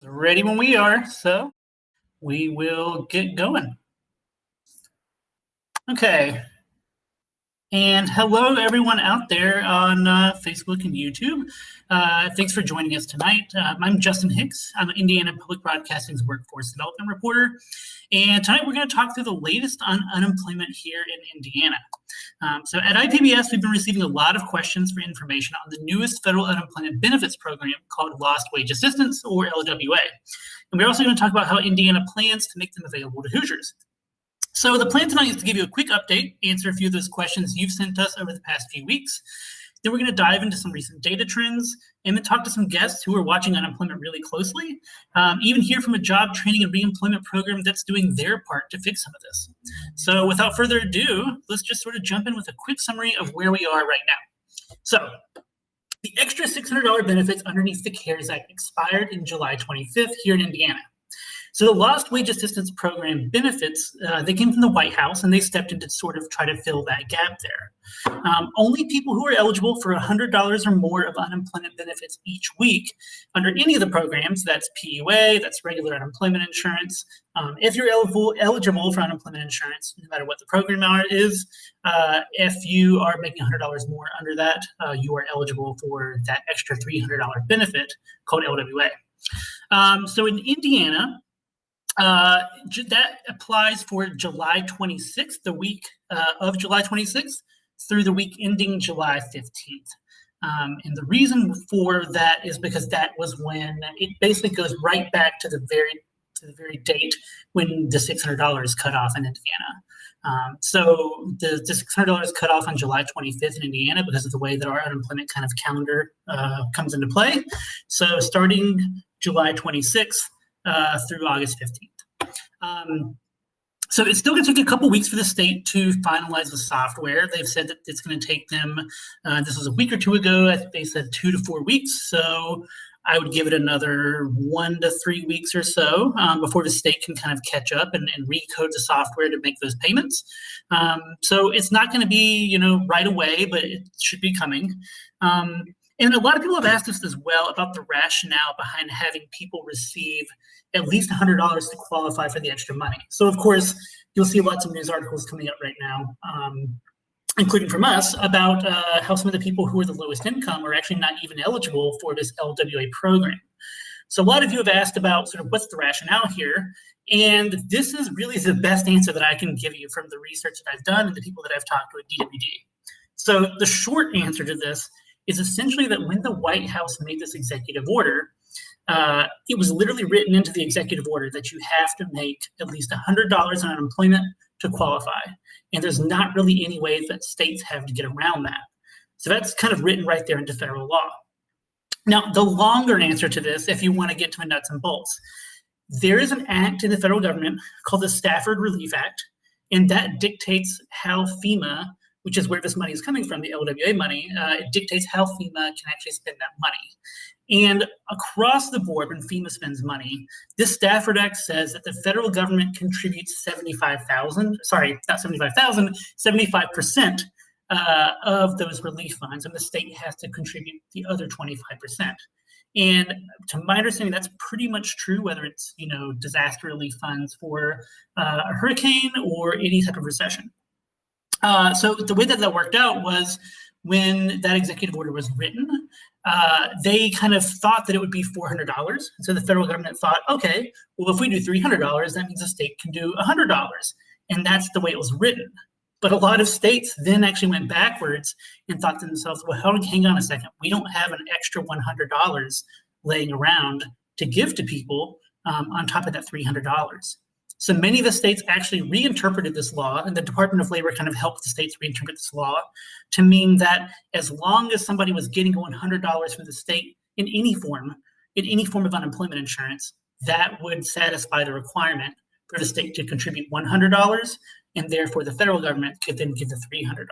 Ready when we are, so we will get going. Okay. And hello, everyone out there on Facebook and YouTube. Thanks for joining us tonight. I'm Justin Hicks. I'm Indiana Public Broadcasting's workforce development reporter. And tonight we're going to talk through the latest on unemployment here in Indiana. So at IPBS, we've been receiving a lot of questions for information on the newest federal unemployment benefits program called Lost Wage Assistance, or LWA. And we're also going to talk about how Indiana plans to make them available to Hoosiers. So the plan tonight is to give you a quick update, answer a few of those questions you've sent us over the past few weeks. Then we're going to dive into some recent data trends and then talk to some guests who are watching unemployment really closely, even hear from a job training and reemployment program that's doing their part to fix some of this. So without further ado, let's just sort of jump in with a quick summary of where we are right now. So the extra $600 benefits underneath the CARES Act expired in July 25th here in Indiana. So the Lost Wage Assistance Program benefits, they came from the White House, and they stepped in to sort of try to fill that gap there. Only people who are eligible for $100 or more of unemployment benefits each week under any of the programs, that's PUA, that's regular unemployment insurance. If you're eligible for unemployment insurance, no matter what the program is, if you are making $100 more under that, you are eligible for that extra $300 benefit called LWA. So in Indiana, that applies for July 26th, the week of July 26th, through the week ending July 15th. And the reason for that is because that was when it basically goes right back to the very date when the $600 cut off in Indiana. So the $600 cut off on July 25th in Indiana because of the way that our unemployment kind of calendar comes into play. So starting July 26th, through August 15th. So it's still going to take a couple weeks for the state to finalize the software. They've said that it's going to take them, this was a week or two ago, I think they said 2 to 4 weeks. So I would give it another 1 to 3 weeks or so before the state can kind of catch up and recode the software to make those payments. So it's not going to be, right away, but it should be coming. And a lot of people have asked us as well about the rationale behind having people receive at least $100 to qualify for the extra money. So, of course, you'll see lots of news articles coming up right now, including from us, about how some of the people who are the lowest income are actually not even eligible for this LWA program. So a lot of you have asked about sort of what's the rationale here. And this is really the best answer that I can give you from the research that I've done and the people that I've talked to at DWD. So the short answer to this is essentially that when the White House made this executive order, it was literally written into the executive order that you have to make at least $100 on unemployment to qualify. And there's not really any way that states have to get around that. So that's kind of written right there into federal law. Now, the longer answer to this, if you want to get to the nuts and bolts, there is an act in the federal government called the Stafford Relief Act, and that dictates how FEMA, which is where this money is coming from, the LWA money, it dictates how FEMA can actually spend that money. And across the board, when FEMA spends money, this Stafford Act says that the federal government contributes 75% of those relief funds, and the state has to contribute the other 25%. And to my understanding, that's pretty much true, whether it's, disaster relief funds for a hurricane or any type of recession. So the way that worked out was when that executive order was written, they kind of thought that it would be $400. So the federal government thought, okay, well, if we do $300, that means the state can do $100. And that's the way it was written. But a lot of states then actually went backwards and thought to themselves, well, hang on a second. We don't have an extra $100 laying around to give to people on top of that $300. So many of the states actually reinterpreted this law, and the Department of Labor kind of helped the states reinterpret this law to mean that as long as somebody was getting $100 from the state in any form of unemployment insurance, that would satisfy the requirement for the state to contribute $100, and therefore the federal government could then give the $300.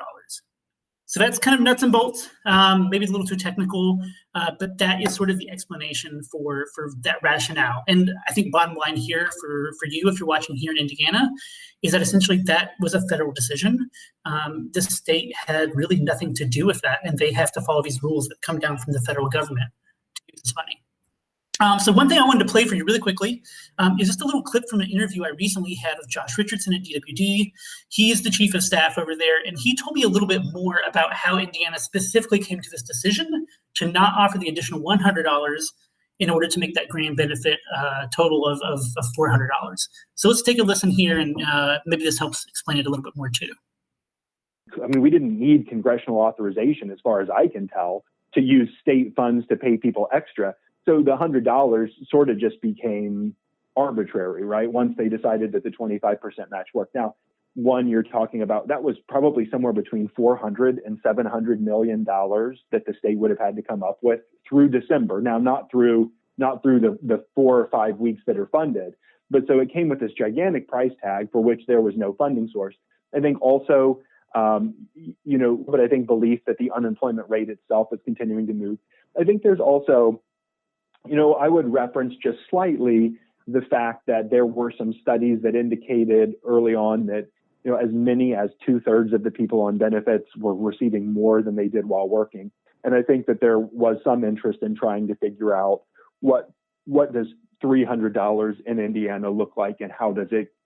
So that's kind of nuts and bolts, maybe a little too technical, but that is sort of the explanation for that rationale. And I think bottom line here for you, if you're watching here in Indiana, is that essentially that was a federal decision. The state had really nothing to do with that, and they have to follow these rules that come down from the federal government to use this money. So one thing I wanted to play for you really quickly is just a little clip from an interview I recently had with Josh Richardson at DWD. He is the chief of staff over there, and he told me a little bit more about how Indiana specifically came to this decision to not offer the additional $100 in order to make that grand benefit total of $400. So let's take a listen here, and maybe this helps explain it a little bit more too. I mean, we didn't need congressional authorization, as far as I can tell, to use state funds to pay people extra. So the $100 sort of just became arbitrary, right? Once they decided that the 25% match worked. Now, one you're talking about, that was probably somewhere between $400 and $700 million that the state would have had to come up with through December. Now, not through the 4 or 5 weeks that are funded, but so it came with this gigantic price tag for which there was no funding source. I think also, but I think belief that the unemployment rate itself is continuing to move. I think there's also, I would reference just slightly the fact that there were some studies that indicated early on that, as many as 2/3 of the people on benefits were receiving more than they did while working. And I think that there was some interest in trying to figure out what does $300 in Indiana look like, and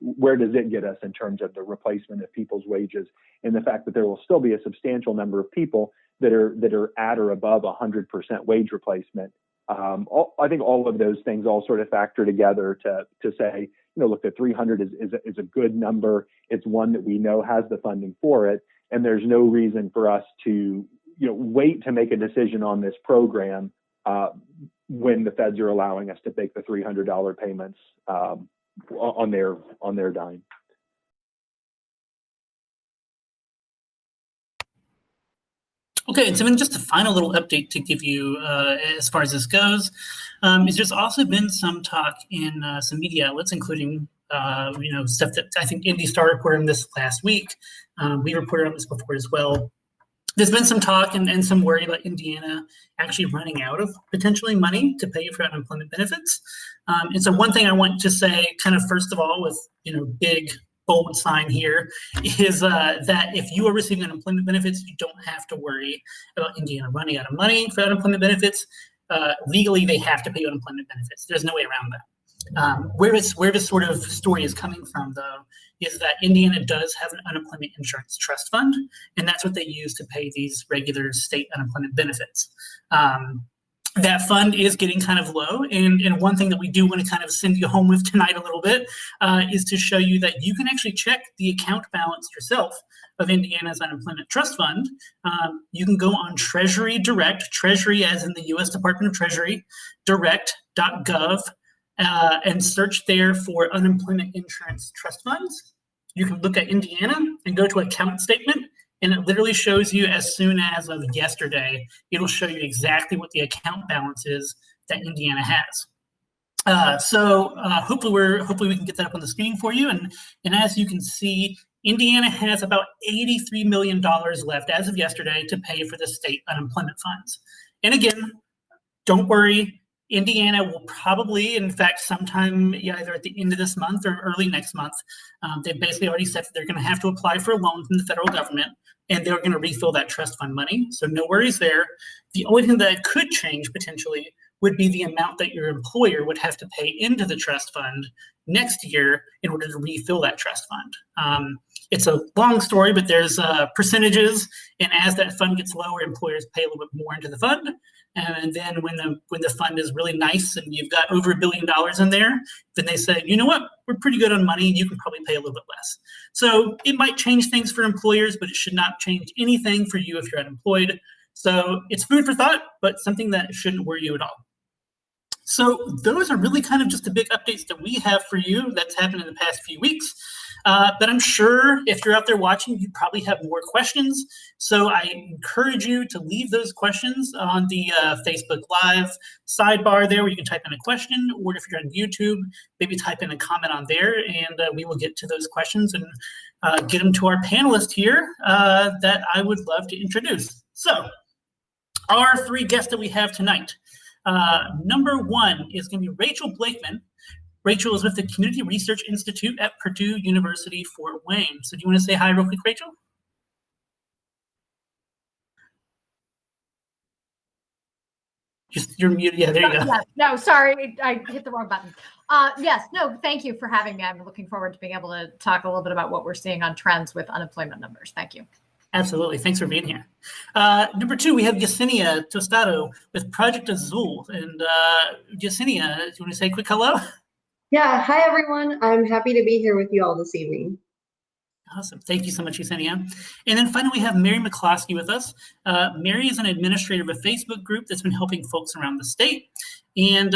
where does it get us in terms of the replacement of people's wages, and the fact that there will still be a substantial number of people that are at or above 100% wage replacement. I think all of those things all sort of factor together to say, look, the 300 is a good number. It's one that we know has the funding for it, and there's no reason for us to wait to make a decision on this program when the feds are allowing us to make the $300 payments on their dime. Okay, and so then just a final little update to give you as far as this goes is there's also been some talk in some media outlets, including stuff that I think Indy Star reported on this last week. We reported on this before as well. There's been some talk and some worry about Indiana actually running out of potentially money to pay for unemployment benefits. And so one thing I want to say, kind of first of all, with big bold sign here, is that if you are receiving unemployment benefits, you don't have to worry about Indiana running out of money for unemployment benefits. Legally, they have to pay you unemployment benefits. There's no way around that. Where this sort of story is coming from, though, is that Indiana does have an unemployment insurance trust fund, and that's what they use to pay these regular state unemployment benefits. That fund is getting kind of low, and one thing that we do want to kind of send you home with tonight a little bit is to show you that you can actually check the account balance yourself of Indiana's unemployment trust fund. You can go on Treasury Direct, Treasury as in the U.S. Department of Treasury, direct.gov, and search there for unemployment insurance trust funds. You can look at Indiana and go to account statement, and it literally shows you as soon as of yesterday, it'll show you exactly what the account balance is that Indiana has. So hopefully we can get that up on the screen for you. And as you can see, Indiana has about $83 million left as of yesterday to pay for the state unemployment funds. And again, don't worry. Indiana will probably, in fact, sometime either at the end of this month or early next month, they've basically already said that they're going to have to apply for a loan from the federal government, and they're going to refill that trust fund money. So no worries there. The only thing that could change potentially would be the amount that your employer would have to pay into the trust fund next year in order to refill that trust fund. It's a long story, but there's percentages, and as that fund gets lower, employers pay a little bit more into the fund. And then when the fund is really nice and you've got over $1 billion in there, then they say, you know what, we're pretty good on money. You can probably pay a little bit less. So it might change things for employers, but it should not change anything for you if you're unemployed. So it's food for thought, but something that shouldn't worry you at all. So those are really kind of just the big updates that we have for you that's happened in the past few weeks. But I'm sure if you're out there watching, you probably have more questions. So I encourage you to leave those questions on the Facebook Live sidebar there, where you can type in a question, or if you're on YouTube, maybe type in a comment on there, and we will get to those questions and get them to our panelist here that I would love to introduce. So our three guests that we have tonight. Number one is going to be Rachel Blakeman. Rachel is with the Community Research Institute at Purdue University, Fort Wayne. So do you want to say hi real quick, Rachel? You're muted. Yeah, there you go. Yeah, no, sorry, I hit the wrong button. Yes, no, thank you for having me. I'm looking forward to being able to talk a little bit about what we're seeing on trends with unemployment numbers. Thank you. Absolutely. Thanks for being here. Number 2, we have Yesenia Tostado with Project Azul. And Yesenia, do you want to say a quick hello? Yeah, hi everyone. I'm happy to be here with you all this evening. Awesome. Thank you so much, Yesenia. And then finally, we have Mary McCloskey with us. Mary is an administrator of a Facebook group that's been helping folks around the state. And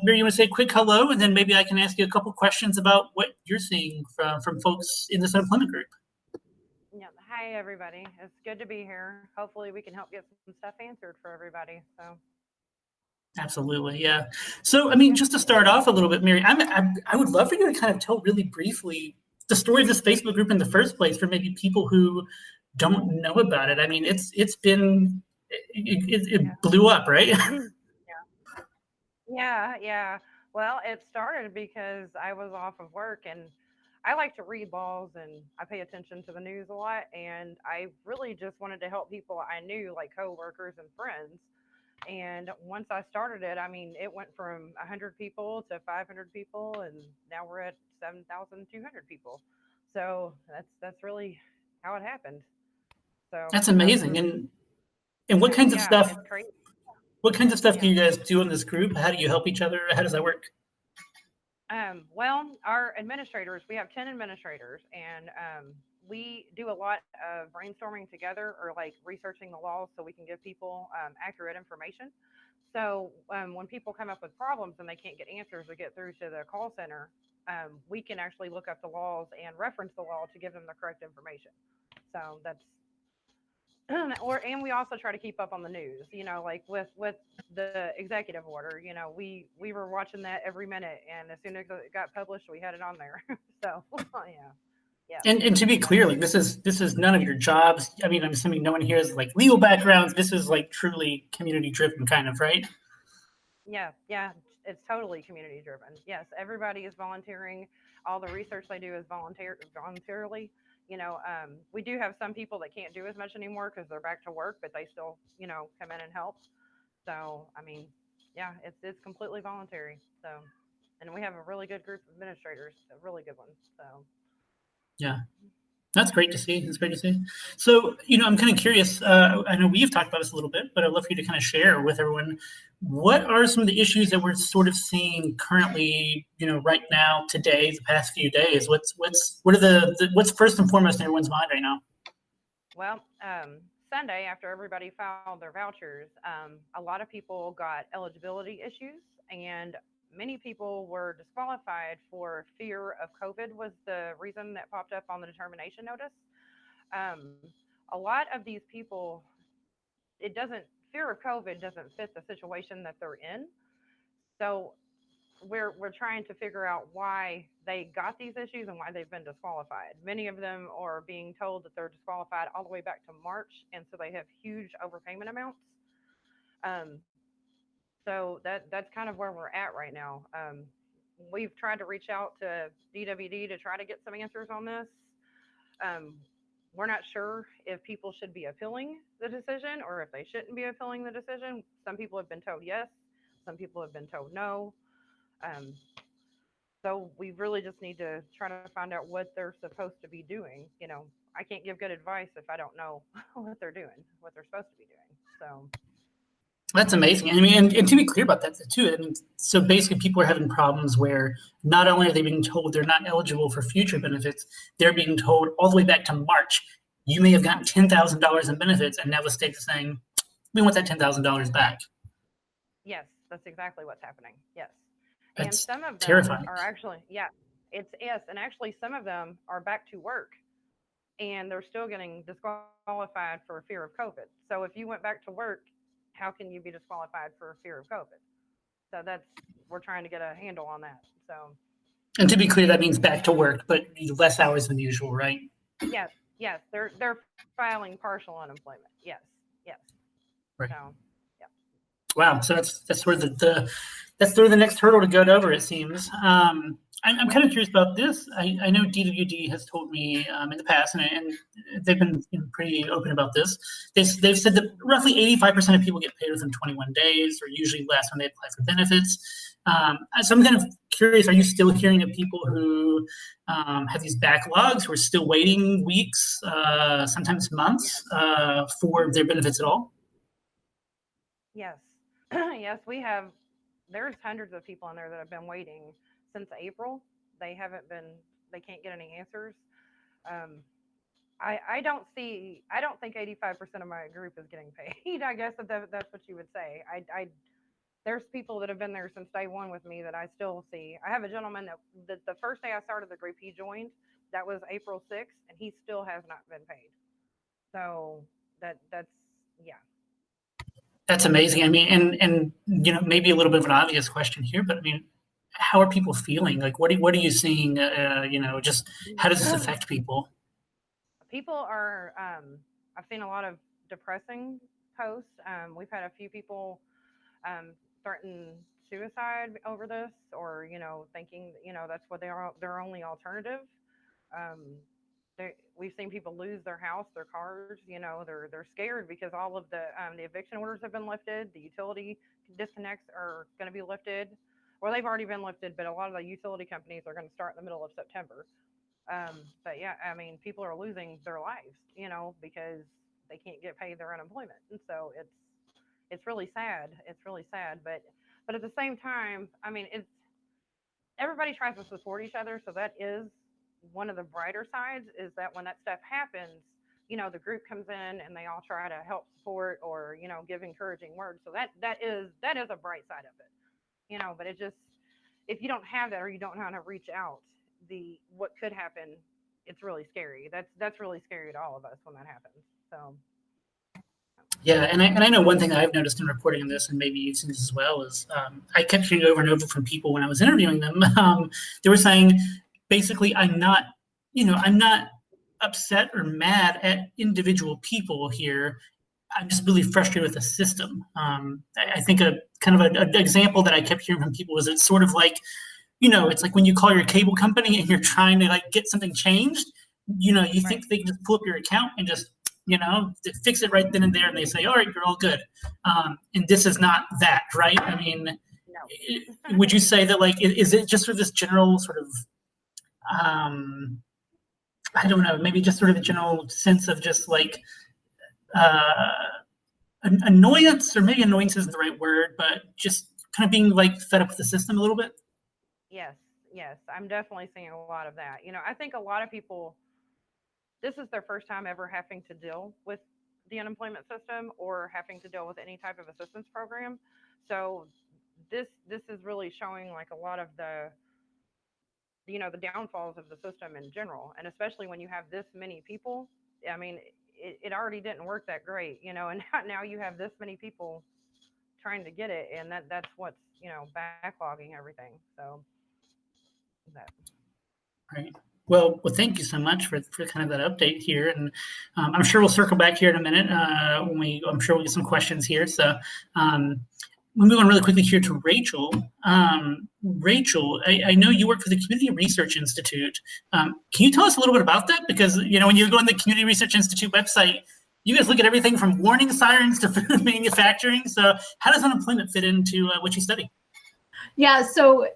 Mary, you want to say a quick hello, and then maybe I can ask you a couple questions about what you're seeing from folks in this unemployment group. Yeah. Hi, everybody. It's good to be here. Hopefully we can help get some stuff answered for everybody. So. Absolutely. Yeah. So, I mean, just to start off a little bit, Mary, I would love for you to kind of tell really briefly the story of this Facebook group in the first place for maybe people who don't know about it. I mean, it blew up, right? Yeah. Well, it started because I was off of work and I like to read laws and I pay attention to the news a lot. And I really just wanted to help people I knew, like coworkers and friends. And once I started it, I mean, it went from 100 people to 500 people, and now we're at 7,200 people. So that's really how it happened. So That's amazing. And what kinds of stuff? It's crazy. What kinds of stuff do you guys do in this group? How do you help each other? How does that work? Well, our administrators, we have 10 administrators, and we do a lot of brainstorming together or like researching the laws so we can give people accurate information. So when people come up with problems and they can't get answers or get through to the call center, we can actually look up the laws and reference the law to give them the correct information. So that's and we also try to keep up on the news, like with the executive order, we were watching that every minute, and as soon as it got published, we had it on there. So yeah. And to be clear, like this is none of your jobs. I mean, I'm assuming no one here has like legal backgrounds. This is like truly community driven kind of, right? Yeah, it's totally community driven. Yes, everybody is volunteering. All the research they do is voluntarily. We do have some people that can't do as much anymore because they're back to work, but they still, come in and help. So, I mean, yeah, it's completely voluntary. So, and we have a really good group of administrators, a really good one. So, yeah. That's great to see. It's great to see. So, I'm kind of curious. I know we've talked about this a little bit, but I'd love for you to kind of share with everyone what are some of the issues that we're sort of seeing currently, right now, today, the past few days. What's first and foremost in everyone's mind right now? Well, Sunday, after everybody filed their vouchers, a lot of people got eligibility issues, and many people were disqualified for fear of COVID was the reason that popped up on the determination notice. A lot of these people, fear of COVID doesn't fit the situation that they're in. So we're trying to figure out why they got these issues and why they've been disqualified. Many of them are being told that they're disqualified all the way back to March, and so they have huge overpayment amounts. So that's kind of where we're at right now. We've tried to reach out to DWD to try to get some answers on this. We're not sure if people should be appealing the decision or if they shouldn't be appealing the decision. Some people have been told yes. Some people have been told no. So we really just need to try to find out what they're supposed to be doing. I can't give good advice if I don't know what they're doing, what they're supposed to be doing. So. That's amazing. I mean, and to be clear about that too, I mean, so basically people are having problems where not only are they being told they're not eligible for future benefits, they're being told all the way back to March, you may have gotten $10,000 in benefits, and now the state is saying, we want that $10,000 back. Yes, that's exactly what's happening. Yes. That's and some of them terrifying. are actually, and actually some of them are back to work and they're still getting disqualified for fear of COVID. So if you went back to work, how can you be disqualified for fear of COVID? So we're trying to get a handle on that. So. And to be clear, that means back to work, but less hours than usual, right? Yes. They're filing partial unemployment. Yes. Right. So, yeah. Wow. So that's sort of that's sort of the next hurdle to get over, it seems. I'm kind of curious about this. I know DWD has told me in the past, and they've been pretty open about this. They've said that roughly 85% of people get paid within 21 days, or usually less when they apply for benefits. So I'm kind of curious, are you still hearing of people who have these backlogs, who are still waiting weeks, sometimes months, for their benefits at all? Yes. Yes, we have. There's hundreds of people in there that have been waiting since April. They can't get any answers. I don't think 85% of my group is getting paid. I guess that's what you would say. There's people that have been there since day one with me that I still see. I have a gentleman that the first day I started the group, he joined. That was April 6th, and he still has not been paid. So that's yeah. That's amazing. I mean, and maybe a little bit of an obvious question here, but I mean, how are people feeling? Like, what are you seeing? Just how does this affect people? People are. I've seen a lot of depressing posts. We've had a few people threaten suicide over this, or thinking that's what their only alternative. We've seen people lose their house, their cars. They're scared because all of the eviction orders have been lifted. The utility disconnects are going to be lifted, or they've already been lifted. But a lot of the utility companies are going to start in the middle of September. But yeah, I mean, people are losing their lives, because they can't get paid their unemployment, and so it's really sad. It's really sad, but at the same time, I mean, everybody tries to support each other, so that is one of the brighter sides, is that when that stuff happens, the group comes in and they all try to help support or give encouraging words. So that is a bright side of it, but it just, if you don't have that, or you don't know how to reach out, what could happen, it's really scary. That's really scary to all of us when that happens. So yeah, and I know one thing that I've noticed in reporting on this, and maybe you've seen this as well, is I kept hearing over and over from people when I was interviewing them. They were saying, basically, I'm not upset or mad at individual people here. I'm just really frustrated with the system. I think a kind of an example that I kept hearing from people was, it's sort of like, it's like when you call your cable company and you're trying to get something changed, you think they can just pull up your account and just, fix it right then and there, and they say, all right, you're all good. And this is not that, right? I mean, no. Would you say that, is it just sort of this general sort of, I don't know, maybe just sort of a general sense of just annoyance, or maybe annoyance isn't the right word, but just kind of being fed up with the system a little bit? Yes, I'm definitely seeing a lot of that. I think a lot of people, this is their first time ever having to deal with the unemployment system or having to deal with any type of assistance program. So this is really showing a lot of the downfalls of the system in general, and especially when you have this many people. I mean, it already didn't work that great, and now you have this many people trying to get it, and that's what's backlogging everything. So that. Right. Well, thank you so much for kind of that update here, and I'm sure we'll circle back here in a minute I'm sure we'll get some questions here. So we'll move on really quickly here to Rachel. Rachel, I know you work for the Community Research Institute. Can you tell us a little bit about that? Because when you go on the Community Research Institute website, you guys look at everything from warning sirens to food manufacturing. So how does unemployment fit into what you study? Yeah, so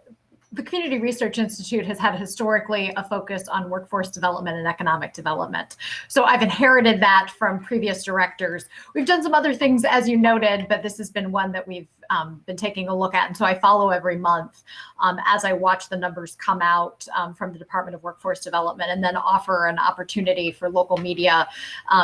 the Community Research Institute has had historically a focus on workforce development and economic development. So I've inherited that from previous directors. We've done some other things, as you noted, but this has been one that we've been taking a look at. And so I follow every month as I watch the numbers come out from the Department of Workforce Development, and then offer an opportunity for local media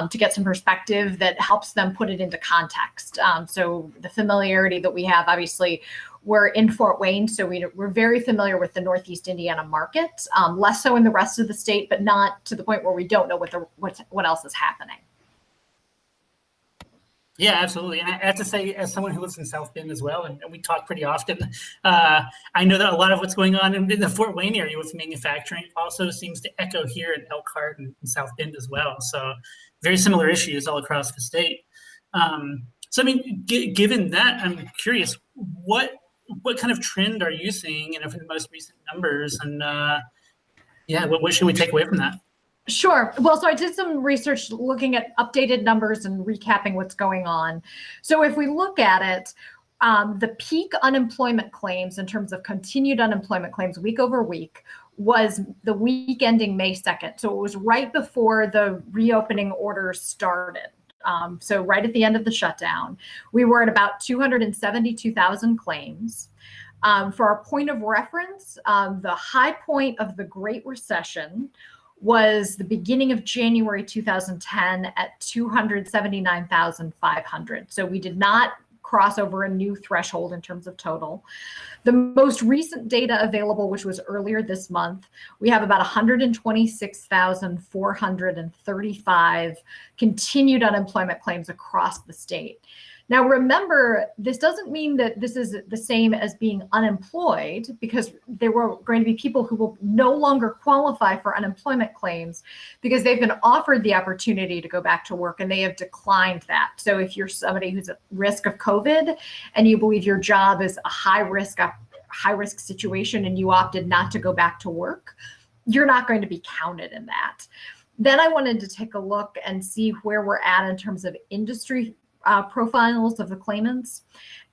to get some perspective that helps them put it into context. So the familiarity that we have, obviously, we're in Fort Wayne, so we're very familiar with the Northeast Indiana market, less so in the rest of the state, but not to the point where we don't know what else is happening. Yeah, absolutely. And I have to say, as someone who lives in South Bend as well, and we talk pretty often, I know that a lot of what's going on in the Fort Wayne area with manufacturing also seems to echo here in Elkhart and South Bend as well. So very similar issues all across the state. So, I mean, given that, I'm curious, what what kind of trend are you seeing, for the most recent numbers? And what should we take away from that? Sure. Well, so I did some research looking at updated numbers and recapping what's going on. So if we look at it, the peak unemployment claims in terms of continued unemployment claims week over week was the week ending May 2nd. So it was right before the reopening orders started. So right at the end of the shutdown, we were at about 272,000 claims. For our point of reference, the high point of the Great Recession was the beginning of January 2010 at 279,500. So we did not cross over a new threshold in terms of total. The most recent data available, which was earlier this month, we have about 126,435 continued unemployment claims across the state. Now, remember, this doesn't mean that this is the same as being unemployed, because there were going to be people who will no longer qualify for unemployment claims because they've been offered the opportunity to go back to work and they have declined that. So if you're somebody who's at risk of COVID and you believe your job is a high risk situation and you opted not to go back to work, you're not going to be counted in that. Then I wanted to take a look and see where we're at in terms of industry profiles of the claimants.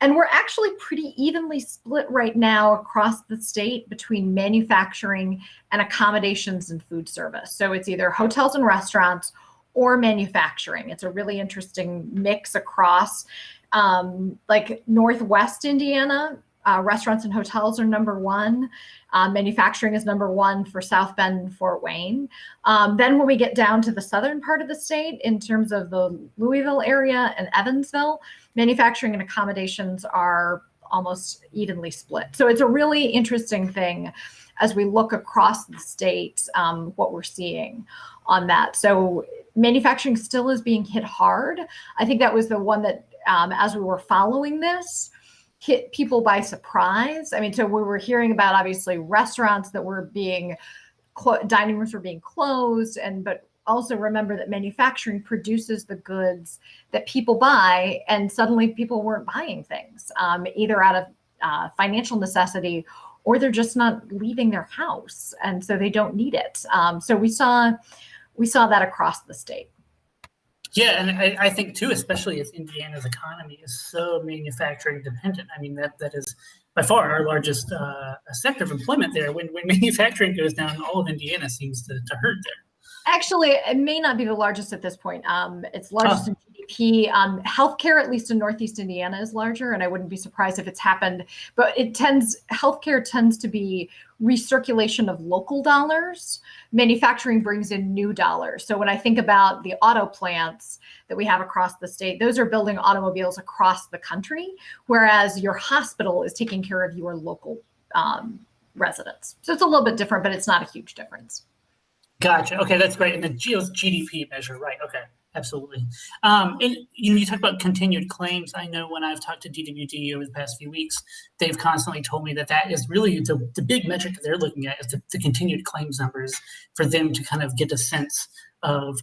And we're actually pretty evenly split right now across the state between manufacturing and accommodations and food service. So it's either hotels and restaurants or manufacturing. It's a really interesting mix across like Northwest Indiana. Restaurants and hotels are number one. Manufacturing is number one for South Bend and Fort Wayne. Then when we get down to the southern part of the state, in terms of the Louisville area and Evansville, manufacturing and accommodations are almost evenly split. So it's a really interesting thing as we look across the state, what we're seeing on that. So manufacturing still is being hit hard. I think that was the one that, as we were following this, hit people by surprise. I mean, so we were hearing about obviously restaurants that were being, dining rooms were being closed, but also remember that manufacturing produces the goods that people buy, and suddenly people weren't buying things, either out of financial necessity or they're just not leaving their house, and so they don't need it. So we saw that across the state. Yeah, and I think too, especially as Indiana's economy is so manufacturing dependent. I mean, that is by far our largest sector of employment there. When manufacturing goes down, all of Indiana seems to hurt there. Actually, it may not be the largest at this point. It's largest in GDP. Healthcare, at least in Northeast Indiana, is larger, and I wouldn't be surprised if it's happened. But healthcare tends to be recirculation of local dollars. Manufacturing brings in new dollars. So when I think about the auto plants that we have across the state, those are building automobiles across the country, whereas your hospital is taking care of your local residents. So it's a little bit different, but it's not a huge difference. Gotcha. Okay, that's great. And the GDP measure, right? Okay, absolutely. And you talk about continued claims. I know when I've talked to DWD over the past few weeks, they've constantly told me that is really the big metric that they're looking at, is the continued claims numbers, for them to kind of get a sense of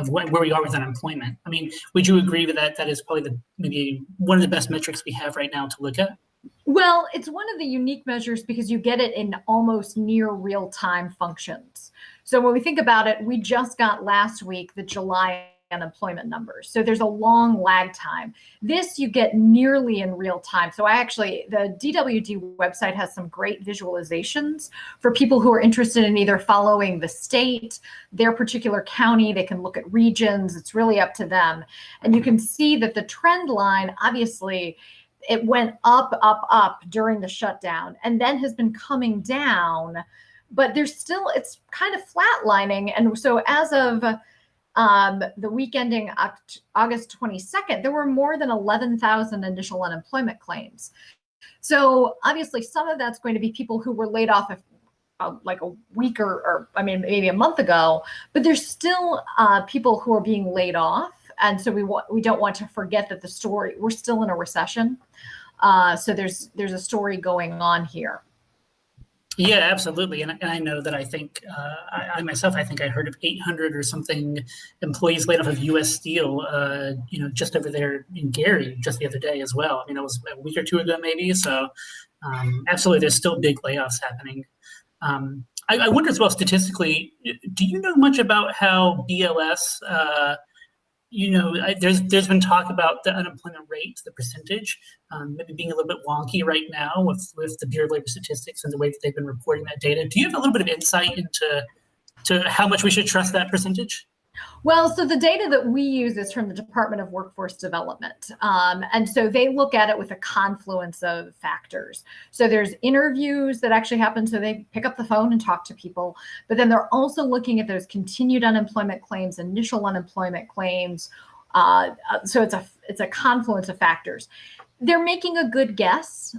where we are with unemployment. I mean, would you agree with that? That is probably maybe one of the best metrics we have right now to look at. Well, it's one of the unique measures because you get it in almost near real-time functions. So when we think about it, we just got last week the July unemployment numbers. So there's a long lag time. This you get nearly in real time. So the DWD website has some great visualizations for people who are interested in either following the state, their particular county. They can look at regions. It's really up to them. And you can see that the trend line, obviously, it went up during the shutdown and then has been coming down, but it's kind of flatlining. And so as of the week ending August 22nd, there were more than 11,000 initial unemployment claims. So obviously some of that's going to be people who were laid off like a week or maybe a month ago, but there's still people who are being laid off. And so we don't want to forget that we're still in a recession. So there's a story going on here. Yeah, absolutely. And I know that I think, I myself, I think I heard of 800 or something employees laid off of U.S. Steel, just over there in Gary just the other day as well. I mean, it was a week or two ago, maybe. So absolutely, there's still big layoffs happening. I wonder as well, statistically, do you know much about how BLS, there's been talk about the unemployment rate, the percentage, maybe being a little bit wonky right now with the Bureau of Labor Statistics and the way that they've been reporting that data. Do you have a little bit of insight into how much we should trust that percentage? Well, so the data that we use is from the Department of Workforce Development. And so they look at it with a confluence of factors. So there's interviews that actually happen. So they pick up the phone and talk to people, but then they're also looking at those continued unemployment claims, initial unemployment claims. So it's a confluence of factors. They're making a good guess.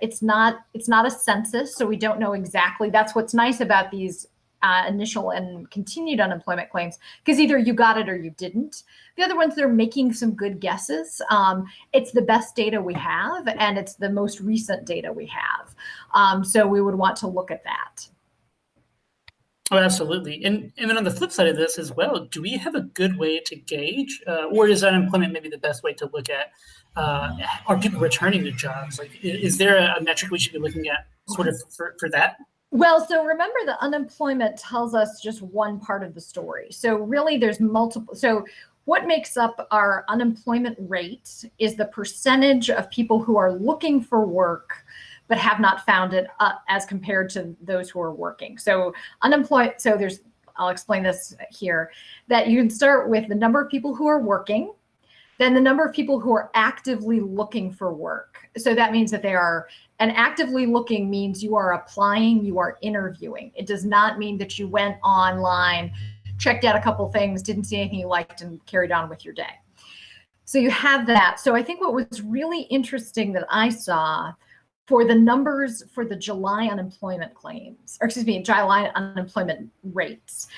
It's not a census, so we don't know exactly. That's what's nice about these initial and continued unemployment claims, because either you got it or you didn't. The other ones, they're making some good guesses. It's the best data we have, and it's the most recent data we have. So we would want to look at that. Oh, absolutely. And then on the flip side of this as well, do we have a good way to gauge, or is unemployment maybe the best way to look at, are people returning to jobs? Like, is there a metric we should be looking at sort of for that? Well, so remember that unemployment tells us just one part of the story. So really there's multiple. So what makes up our unemployment rate is the percentage of people who are looking for work but have not found it as compared to those who are working. So I'll explain this here, that you can start with the number of people who are working, then the number of people who are actively looking for work. So that means that and actively looking means you are applying, you are interviewing. It does not mean that you went online, checked out a couple things, didn't see anything you liked, and carried on with your day. So you have that. So I think what was really interesting that I saw for the numbers for the July unemployment claims, July unemployment rates,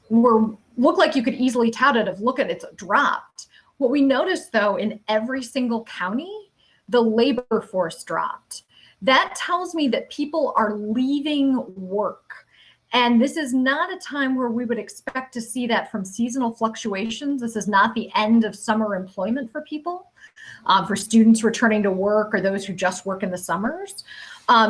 look like you could easily tout it of, look at it's dropped. What we noticed, though, in every single county, the labor force dropped. That tells me that people are leaving work. And this is not a time where we would expect to see that from seasonal fluctuations. This is not the end of summer employment for people, for students returning to work or those who just work in the summers.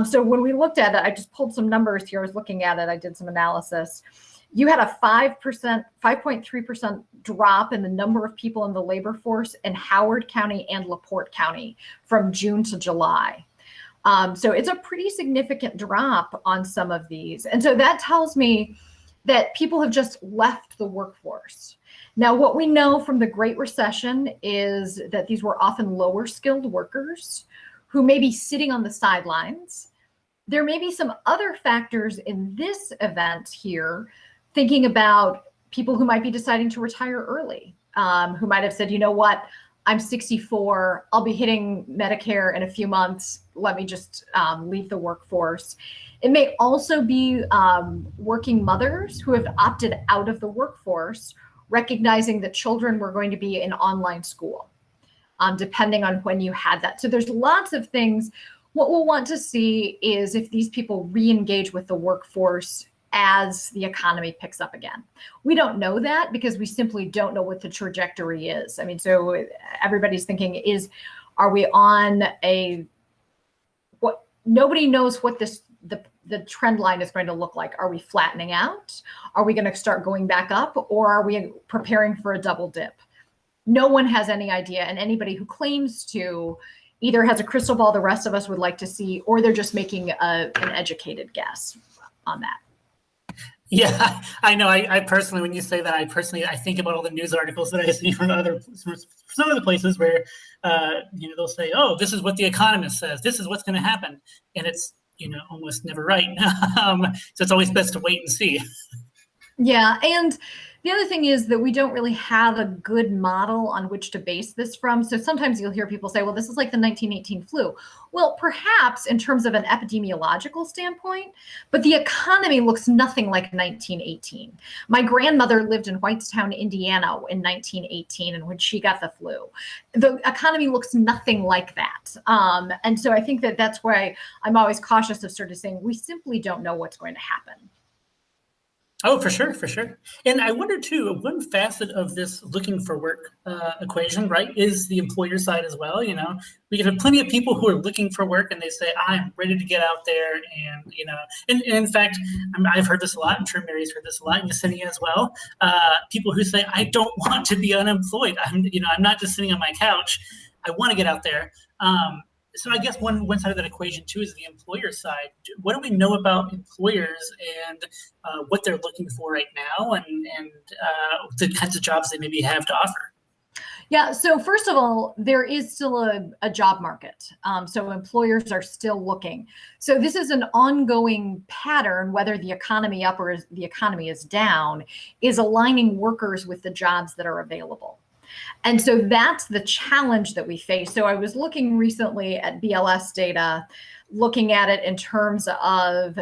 So when we looked at it, I just pulled some numbers here. I was looking at it. I did some analysis. You had a 5.3% drop in the number of people in the labor force in Howard County and LaPorte County from June to July. So it's a pretty significant drop on some of these. And so that tells me that people have just left the workforce. Now, what we know from the Great Recession is that these were often lower skilled workers who may be sitting on the sidelines. There may be some other factors in this event here, thinking about people who might be deciding to retire early, who might have said, you know what, I'm 64, I'll be hitting Medicare in a few months, let me just leave the workforce. It may also be working mothers who have opted out of the workforce, recognizing that children were going to be in online school, depending on when you had that. So there's lots of things. What we'll want to see is if these people re-engage with the workforce as the economy picks up again. We don't know that because we simply don't know what the trajectory is. I mean, so everybody's thinking are we on nobody knows what the trend line is going to look like. Are we flattening out? Are we going to start going back up, or are we preparing for a double dip? No one has any idea. And anybody who claims to either has a crystal ball the rest of us would like to see, or they're just making an educated guess on that. Yeah, I know. I personally, when you say that, I think about all the news articles that I see from some other places where, they'll say, "Oh, this is what the economist says. This is what's going to happen," and it's almost never right. So it's always best to wait and see. Yeah, and The other thing is that we don't really have a good model on which to base this from. So sometimes you'll hear people say, well, this is like the 1918 flu. Well, perhaps in terms of an epidemiological standpoint, but the economy looks nothing like 1918. My grandmother lived in Whitestown, Indiana in 1918, and when she got the flu, the economy looks nothing like that. And so I think that that's why I'm always cautious of sort of saying we simply don't know what's going to happen. Oh, for sure, for sure. And I wonder too, one facet of this looking for work equation, right, is the employer side as well. You know, we can have plenty of people who are looking for work and they say, I'm ready to get out there. And, you know, and in fact, I've heard this a lot. I'm sure Mary's heard this a lot, and Yesenia as well. People who say, I don't want to be unemployed. I'm not just sitting on my couch. I want to get out there. So I guess one side of that equation too is the employer side. What do we know about employers and what they're looking for right now, and the kinds of jobs they maybe have to offer? Yeah, so first of all, there is still a job market. So employers are still looking. So this is an ongoing pattern, whether the economy up or the economy is down, is aligning workers with the jobs that are available. And so that's the challenge that we face. So I was looking recently at BLS data, looking at it in terms of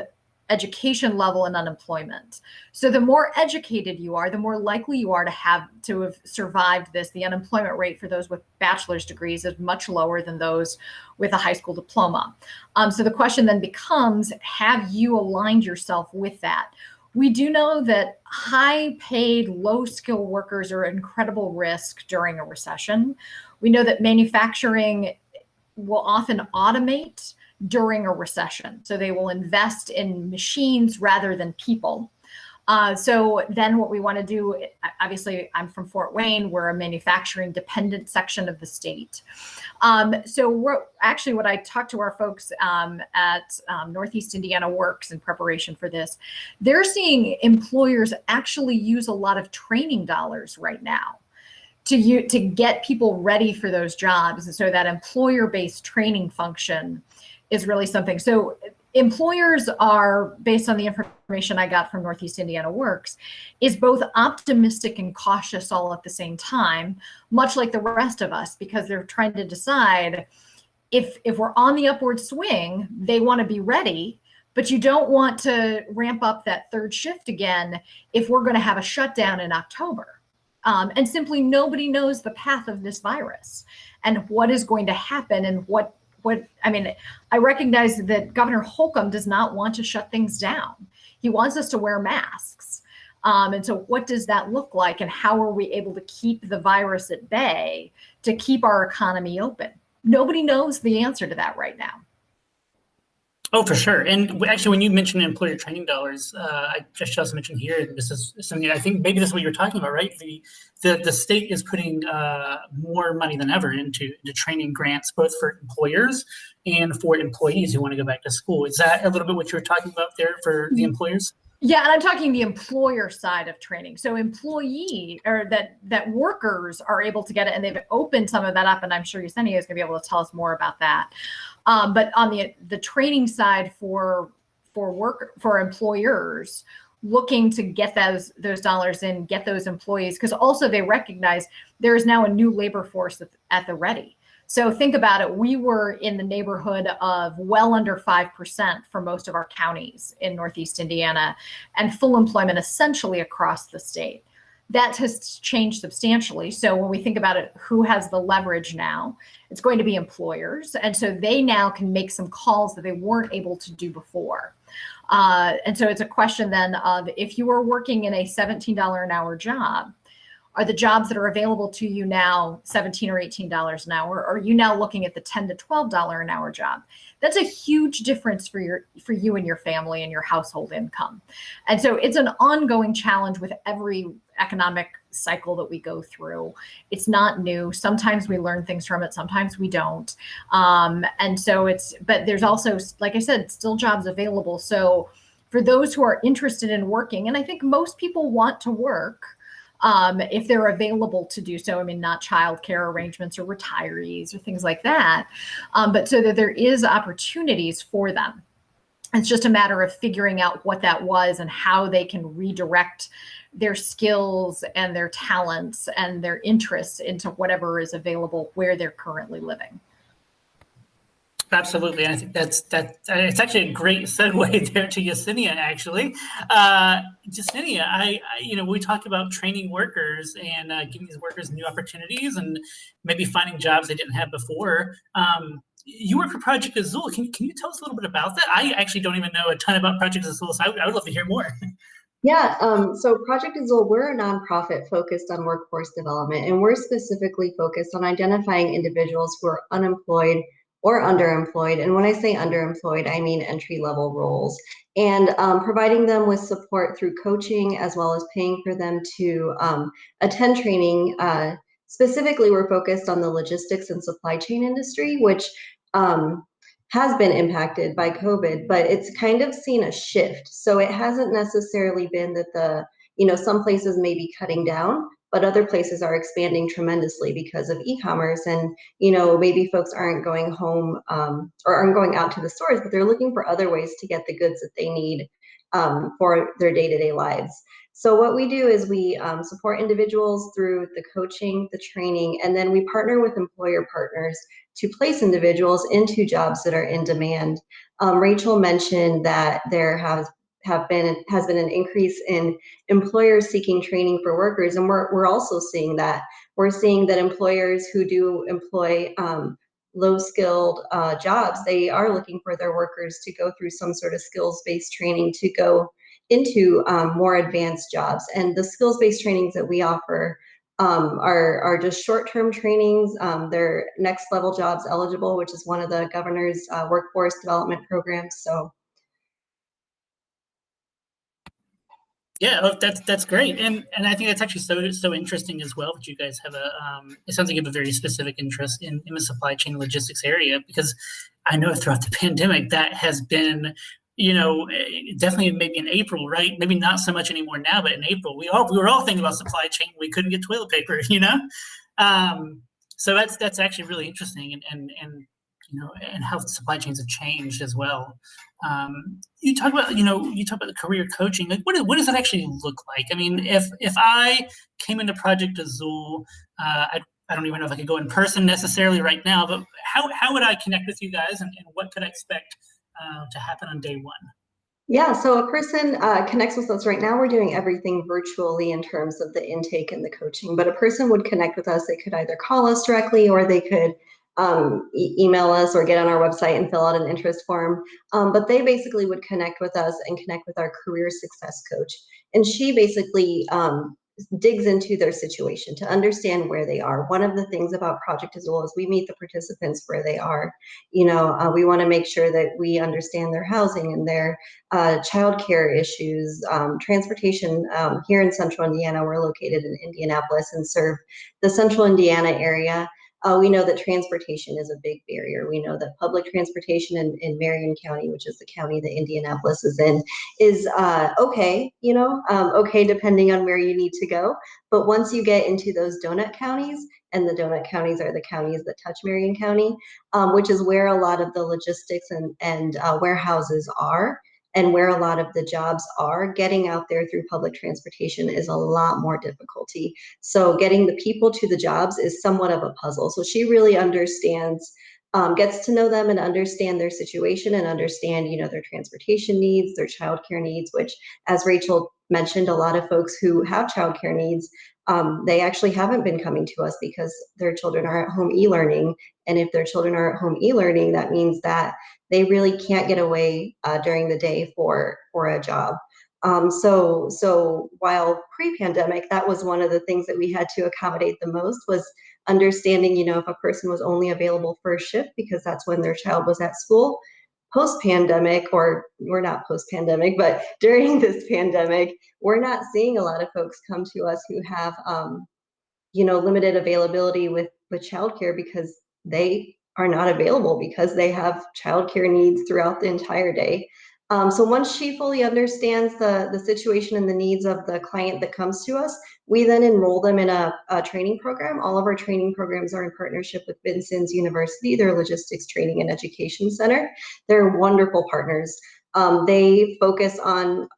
education level and unemployment. So the more educated you are, the more likely you are to have survived this. The unemployment rate for those with bachelor's degrees is much lower than those with a high school diploma. So the question then becomes, have you aligned yourself with that? We do know that high-paid, low-skill workers are incredible risk during a recession. We know that manufacturing will often automate during a recession. So they will invest in machines rather than people. So then what we want to do, obviously I'm from Fort Wayne, we're a manufacturing dependent section of the state. So what I talked to our folks at Northeast Indiana Works in preparation for this, they're seeing employers actually use a lot of training dollars right now to get people ready for those jobs. And so that employer-based training function is really something. So employers are, based on the information I got from Northeast Indiana Works, is both optimistic and cautious all at the same time, much like the rest of us, because they're trying to decide if we're on the upward swing, they want to be ready, but you don't want to ramp up that third shift again if we're going to have a shutdown in October. And simply nobody knows the path of this virus and what is going to happen and I recognize that Governor Holcomb does not want to shut things down. He wants us to wear masks. And so what does that look like, and how are we able to keep the virus at bay to keep our economy open? Nobody knows the answer to that right now. Oh, for sure. And actually, when you mentioned employer training dollars, I should also mention here, and this is something I think maybe this is what you're talking about, right? The state is putting more money than ever into training grants, both for employers and for employees who want to go back to school. Is that a little bit what you were talking about there for the employers? Yeah, and I'm talking the employer side of training. So that workers are able to get it, and they've opened some of that up, and I'm sure Yesenia is going to be able to tell us more about that. But on the training side for employers looking to get those dollars in, get those employees, because also they recognize there is now a new labor force at the ready. So think about it. We were in the neighborhood of well under 5% for most of our counties in Northeast Indiana, and full employment essentially across the state. That has changed substantially. So when we think about it, who has the leverage now? It's going to be employers. And so they now can make some calls that they weren't able to do before. And so it's a question then of, if you are working in a $17 an hour job, are the jobs that are available to you now $17 or $18 an hour? Or are you now looking at the $10 to $12 an hour job? That's a huge difference for you and your family and your household income. And so it's an ongoing challenge with every economic cycle that we go through. It's not new. Sometimes we learn things from it, sometimes we don't. And so but there's also, like I said, still jobs available. So for those who are interested in working, and I think most people want to work, if they're available to do so. I mean, not childcare arrangements or retirees or things like that, but so that there is opportunities for them. It's just a matter of figuring out what that was and how they can redirect their skills and their talents and their interests into whatever is available where they're currently living. Absolutely. I think it's actually a great segue there to Yesenia, actually. Yesenia, we talk about training workers and giving these workers new opportunities and maybe finding jobs they didn't have before. You work for Project Azul. Can you tell us a little bit about that? I actually don't even know a ton about Project Azul, so I would love to hear more. Yeah, so Project Azul, we're a nonprofit focused on workforce development, and we're specifically focused on identifying individuals who are unemployed or underemployed. And when I say underemployed, I mean entry-level roles, and providing them with support through coaching as well as paying for them to attend training. Specifically, we're focused on the logistics and supply chain industry, which has been impacted by COVID, but it's kind of seen a shift. So it hasn't necessarily been that some places may be cutting down, but other places are expanding tremendously because of e-commerce. And, maybe folks aren't going home or aren't going out to the stores, but they're looking for other ways to get the goods that they need for their day-to-day lives. So what we do is we support individuals through the coaching, the training, and then we partner with employer partners to place individuals into jobs that are in demand. Rachel mentioned that there has been an increase in employers seeking training for workers, and we're also seeing that. We're seeing that employers who do employ low-skilled jobs, they are looking for their workers to go through some sort of skills-based training to go into more advanced jobs. And the skills-based trainings that we offer are just short-term trainings. They're next-level jobs eligible, which is one of the governor's workforce development programs. So. Yeah, that's great, and I think that's actually so interesting as well that you guys have it sounds like you have a very specific interest in the supply chain logistics area, because I know throughout the pandemic that has been, definitely maybe in April, right? Maybe not so much anymore now, but in April we were all thinking about supply chain. We couldn't get toilet paper, so that's actually really interesting, and how supply chains have changed as well. You talk about the career coaching. Like, what does that actually look like? I mean, if I came into Project Azul, I don't even know if I could go in person necessarily right now, but how would I connect with you guys, and what could I expect to happen on day one? Yeah, so a person connects with us right now. We're doing everything virtually in terms of the intake and the coaching, but a person would connect with us. They could either call us directly, or they could email us or get on our website and fill out an interest form. But they basically would connect with us and connect with our career success coach. And she basically digs into their situation to understand where they are. One of the things about Project Azul is we meet the participants where they are. We want to make sure that we understand their housing and their childcare issues, transportation. Here in Central Indiana, we're located in Indianapolis and serve the Central Indiana area. We know that transportation is a big barrier. We know that public transportation in Marion County, which is the county that Indianapolis is in, is okay, okay depending on where you need to go. But once you get into those donut counties, and the donut counties are the counties that touch Marion County, which is where a lot of the logistics and warehouses are, and where a lot of the jobs are, getting out there through public transportation is a lot more difficulty. So getting the people to the jobs is somewhat of a puzzle. So she really understands, gets to know them and understand their situation and understand, their transportation needs, their childcare needs, which, as Rachel mentioned, a lot of folks who have childcare needs, they actually haven't been coming to us because their children are at home e-learning. And if their children are at home e-learning, that means that they really can't get away during the day for a job. So while pre-pandemic, that was one of the things that we had to accommodate the most, was understanding, if a person was only available for a shift because that's when their child was at school. Post-pandemic, or we're not post-pandemic, but during this pandemic, we're not seeing a lot of folks come to us who have, limited availability with childcare, because they are not available because they have childcare needs throughout the entire day. So once she fully understands the situation and the needs of the client that comes to us, We then enroll them in a training program. All of our training programs are in partnership with Vincennes University, their logistics training and education center. They're wonderful partners. They focus on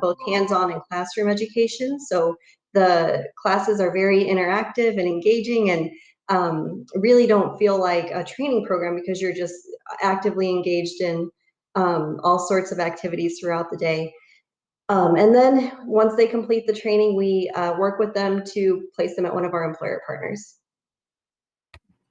both hands-on and classroom education. So the classes are very interactive and engaging, and really don't feel like a training program because you're just actively engaged in all sorts of activities throughout the day. And then once they complete the training, we work with them to place them at one of our employer partners.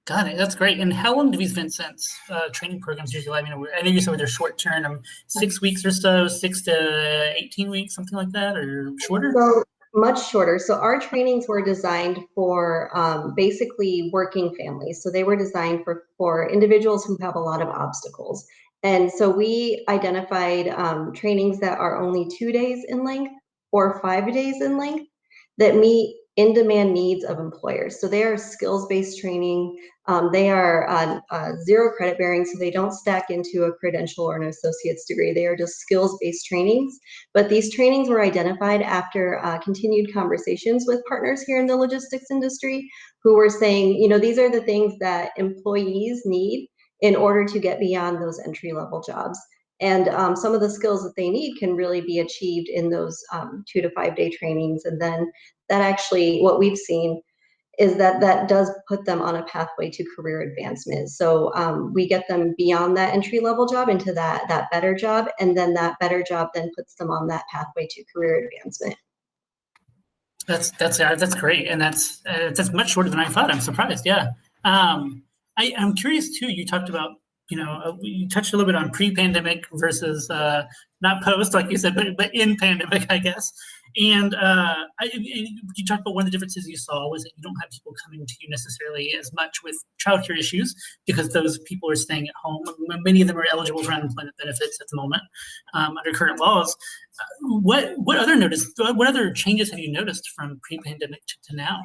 Got it. That's great. And how long do these Vincennes training programs usually? I mean, I know you said they're short term, 6 weeks or so, 6 to 18 weeks, something like that, or shorter? So much shorter. So our trainings were designed for basically working families. So they were designed for individuals who have a lot of obstacles. And so we identified trainings that are only 2 days in length or 5 days in length that meet in-demand needs of employers. So they are skills-based training. They are zero credit bearing, so they don't stack into a credential or an associate's degree. They are just skills-based trainings. But these trainings were identified after continued conversations with partners here in the logistics industry who were saying, you know, these are the things that employees need in order to get beyond those entry-level jobs. And some of the skills that they need can really be achieved in those 2 to 5 day trainings. And then that actually, what we've seen is that that does put them on a pathway to career advancement. So we get them beyond that entry level job into that better job, and then that better job then puts them on that pathway to career advancement. That's great, and that's much shorter than I thought. I'm surprised. Yeah, I'm curious too. You talked about, you touched a little bit on pre-pandemic versus not post, like you said, but in pandemic, I guess. And you talked about one of the differences you saw was that you don't have people coming to you necessarily as much with childcare issues because those people are staying at home. Many of them are eligible for unemployment benefits at the moment under current laws. What other changes have you noticed from pre-pandemic to now?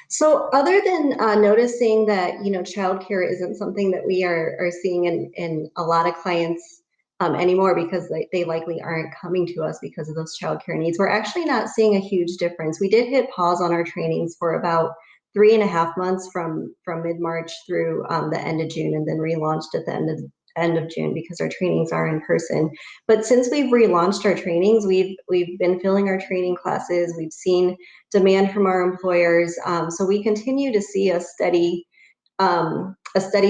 So other than noticing that, childcare isn't something that we are seeing in a lot of clients anymore because they likely aren't coming to us because of those childcare needs, we're actually not seeing a huge difference. We did hit pause on our trainings for about 3.5 months from mid-March through the end of June, and then relaunched at the end of June because our trainings are in person. But since we've relaunched our trainings, we've been filling our training classes. We've seen demand from our employers. So we continue to see a steady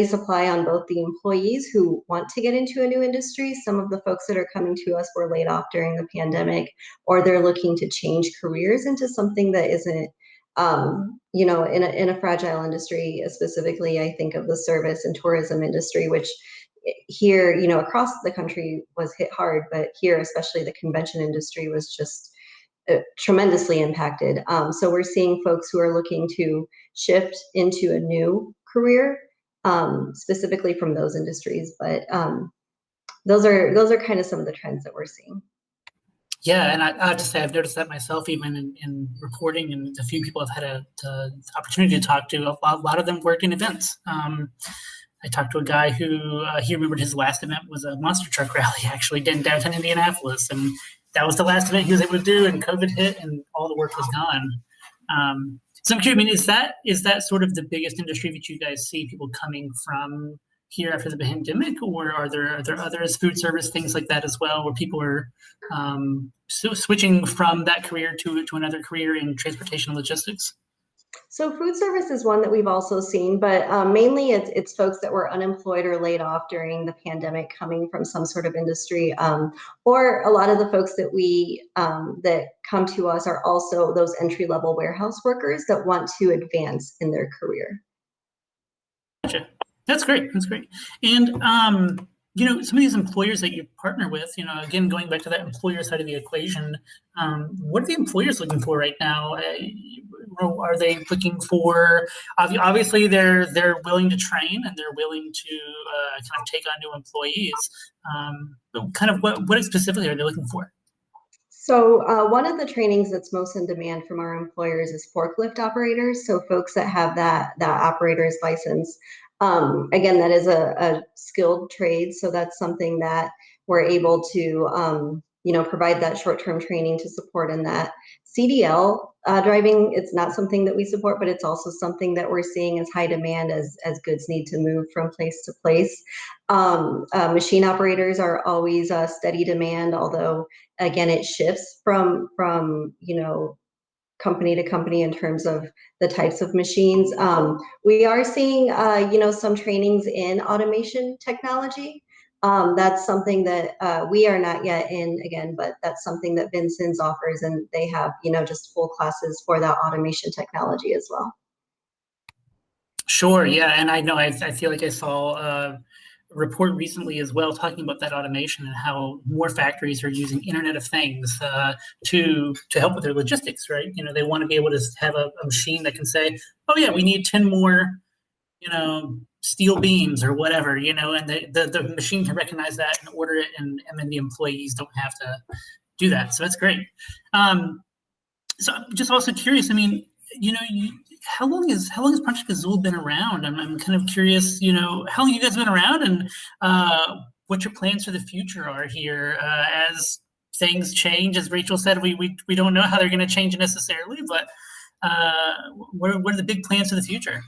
supply on both the employees who want to get into a new industry. Some of the folks that are coming to us were laid off during the pandemic, or they're looking to change careers into something that isn't, in a fragile industry. Specifically, I think of the service and tourism industry, which here, across the country was hit hard, but here, especially the convention industry was just tremendously impacted. So we're seeing folks who are looking to shift into a new career, specifically from those industries. But those are kind of some of the trends that we're seeing. Yeah, and I have to say I've noticed that myself, even in reporting, and the few people I've had the opportunity to talk to. A lot of them work in events. I talked to a guy who he remembered his last event was a monster truck rally, actually, in downtown Indianapolis, and that was the last event he was able to do. And COVID hit, and all the work was gone. So I'm curious. I mean, is that sort of the biggest industry that you guys see people coming from here after the pandemic, or are there others, food service, things like that as well, where people are switching from that career to another career in transportation and logistics? So food service is one that we've also seen, but mainly it's folks that were unemployed or laid off during the pandemic coming from some sort of industry, or a lot of the folks that that come to us are also those entry-level warehouse workers that want to advance in their career. Gotcha. That's great. And some of these employers that you partner with, again, going back to that employer side of the equation, what are the employers looking for right now? Are they looking for, obviously they're willing to train and they're willing to kind of take on new employees. Kind of what specifically are they looking for? So one of the trainings that's most in demand from our employers is forklift operators. So folks that have that operator's license. Again, that is a skilled trade. So that's something that we're able to, provide that short-term training to support in that. CDL driving, it's not something that we support, but it's also something that we're seeing as high demand as goods need to move from place to place. Machine operators are always a steady demand, although again, it shifts from company to company in terms of the types of machines. We are seeing, some trainings in automation technology. That's something that we are not yet in again, but that's something that Vincennes offers, and they have, just full classes for that automation technology as well. Sure. Yeah. And I know I feel like I saw a report recently as well talking about that automation and how more factories are using Internet of Things to help with their logistics, right? They want to be able to have a machine that can say, oh, yeah, we need 10 more, steel beams or whatever, and the machine can recognize that and order it. And then the employees don't have to do that. So that's great. So I'm just also curious, I mean, how long has Project Azul been around? I'm kind of curious, how long you guys been around and what your plans for the future are here as things change. As Rachel said, we don't know how they're going to change necessarily, but what are the big plans for the future?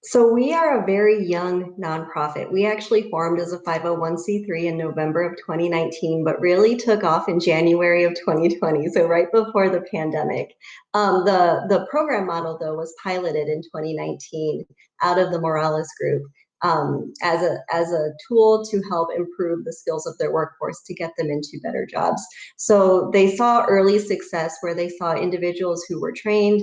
So we are a very young nonprofit. We actually formed as a 501c3 in November of 2019, but really took off in January of 2020, so right before the pandemic. The program model, though, was piloted in 2019 out of the Morales Group as a tool to help improve the skills of their workforce to get them into better jobs. So they saw early success where they saw individuals who were trained.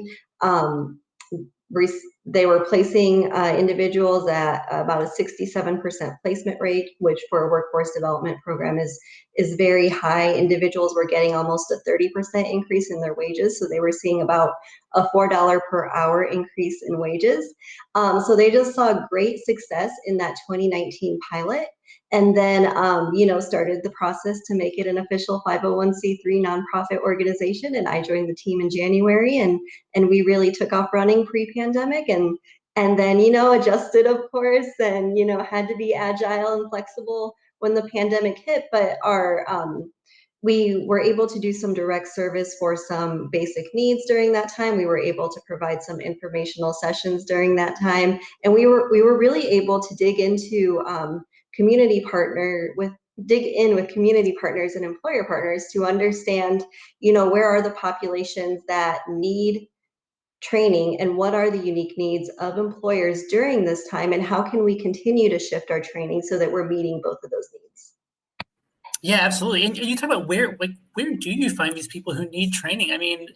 They were placing individuals at about a 67% placement rate, which for a workforce development program is very high. Individuals were getting almost a 30% increase in their wages, so they were seeing about a $4 per hour increase in wages. So they just saw great success in that 2019 pilot, and then started the process to make it an official 501c3 nonprofit organization. And I joined the team in January, and we really took off running pre-pandemic, and then adjusted, of course, and had to be agile and flexible when the pandemic hit. But we were able to do some direct service for some basic needs during that time. We were able to provide some informational sessions during that time, and we were really able to dig in with community partners and employer partners to understand, where are the populations that need training and what are the unique needs of employers during this time, and how can we continue to shift our training so that we're meeting both of those needs. Yeah, absolutely. And you talk about where do you find these people who need training? I mean,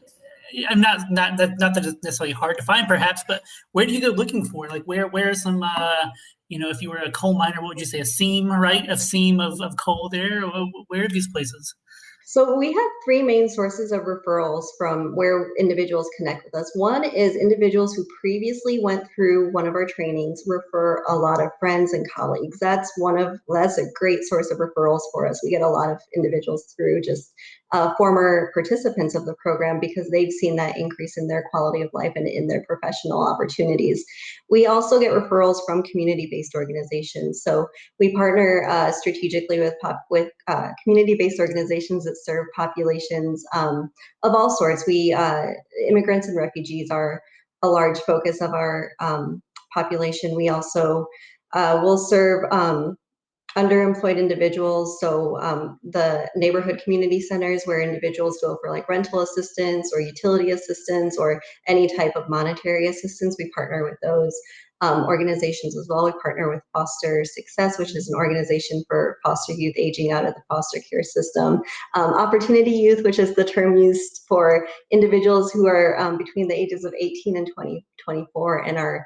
I'm not that it's necessarily hard to find, perhaps, but where do you go looking for? Like, where are some, if you were a coal miner, what would you say, a seam, right? A seam of coal there? Where are these places? So we have three main sources of referrals from where individuals connect with us. One is individuals who previously went through one of our trainings refer a lot of friends and colleagues. That's a great source of referrals for us. We get a lot of individuals through just former participants of the program because they've seen that increase in their quality of life and in their professional opportunities. We also get referrals from community-based organizations. So we partner strategically with community-based organizations that serve populations of all sorts. Immigrants and refugees are a large focus of our population. We also will serve underemployed individuals. So the neighborhood community centers where individuals go for like rental assistance or utility assistance or any type of monetary assistance, we partner with those organizations as well. We partner with Foster Success, which is an organization for foster youth aging out of the foster care system. Opportunity Youth, which is the term used for individuals who are between the ages of 18 and 24 and are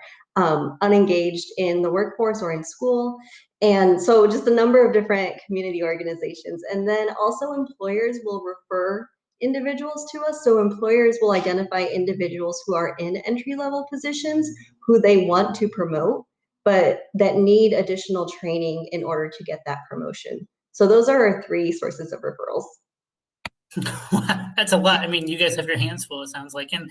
unengaged in the workforce or in school. And so just a number of different community organizations. And then also employers will refer individuals to us. So employers will identify individuals who are in entry-level positions who they want to promote, but that need additional training in order to get that promotion. So those are our three sources of referrals. That's a lot. I mean, you guys have your hands full, it sounds like. And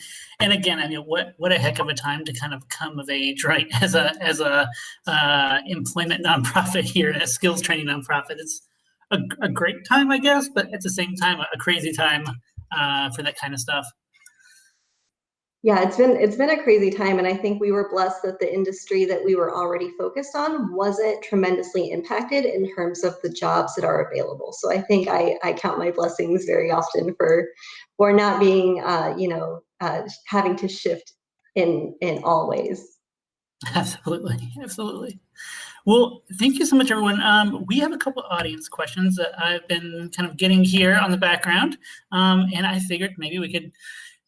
again, I mean, what a heck of a time to kind of come of age, right? As a employment nonprofit here, a skills training nonprofit. It's a great time, I guess, but at the same time, a crazy time for that kind of stuff. Yeah, it's been a crazy time, and I think we were blessed that the industry that we were already focused on wasn't tremendously impacted in terms of the jobs that are available. So I think I count my blessings very often for not being having to shift in all ways. Absolutely, absolutely. Well, thank you so much, everyone. We have a couple audience questions that I've been kind of getting here on the background, and I figured maybe we could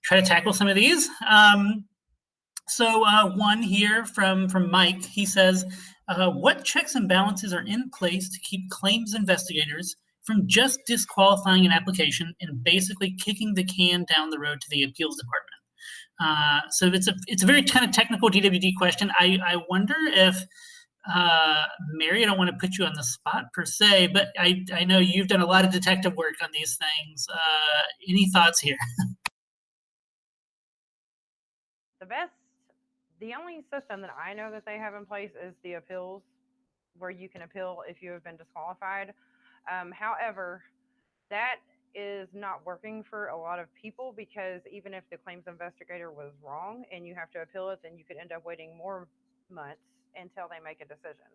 try to tackle some of these. So one here from Mike, he says, what checks and balances are in place to keep claims investigators from just disqualifying an application and basically kicking the can down the road to the appeals department? So it's a very kind of technical DWD question. I wonder if, Mary, I don't want to put you on the spot per se, but I know you've done a lot of detective work on these things. Any thoughts here? The only system that I know that they have in place is the appeals, where you can appeal if you have been disqualified. However, that is not working for a lot of people, because even if the claims investigator was wrong and you have to appeal it, then you could end up waiting more months until they make a decision.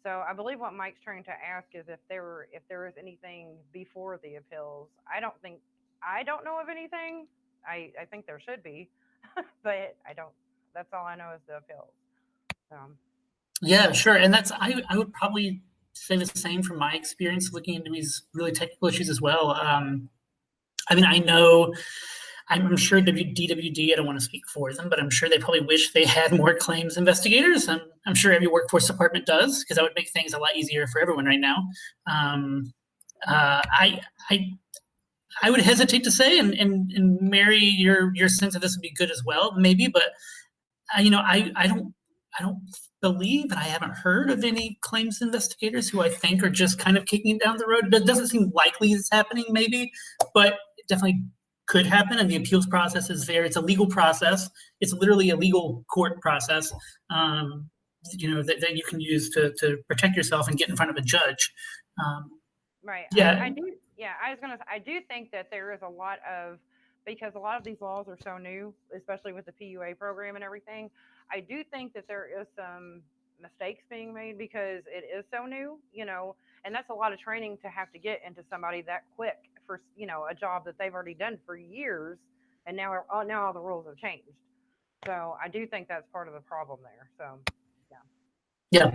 So I believe what Mike's trying to ask is if there is anything before the appeals. I don't know of anything. I think there should be, but I don't. That's all I know is the appeals. Yeah, sure. And I would probably say the same from my experience looking into these really technical issues as well. I mean, I'm sure DWD, I don't want to speak for them, but I'm sure they probably wish they had more claims investigators. I'm sure every workforce department does, because that would make things a lot easier for everyone right now. I would hesitate to say, and Mary, your sense of this would be good as well, maybe, but I don't believe, and I haven't heard of any claims investigators who I think are just kind of kicking down the road. It doesn't seem likely it's happening, maybe, but it definitely could happen. And the appeals process is there. It's a legal process. It's literally a legal court process, that you can use to protect yourself and get in front of a judge. Right. Yeah. I do. Yeah, I do think that there is a lot of, because a lot of these laws are so new, especially with the PUA program and everything. I do think that there is some mistakes being made because it is so new, and that's a lot of training to have to get into somebody that quick for, a job that they've already done for years, and now all the rules have changed. So I do think that's part of the problem there. So, yeah.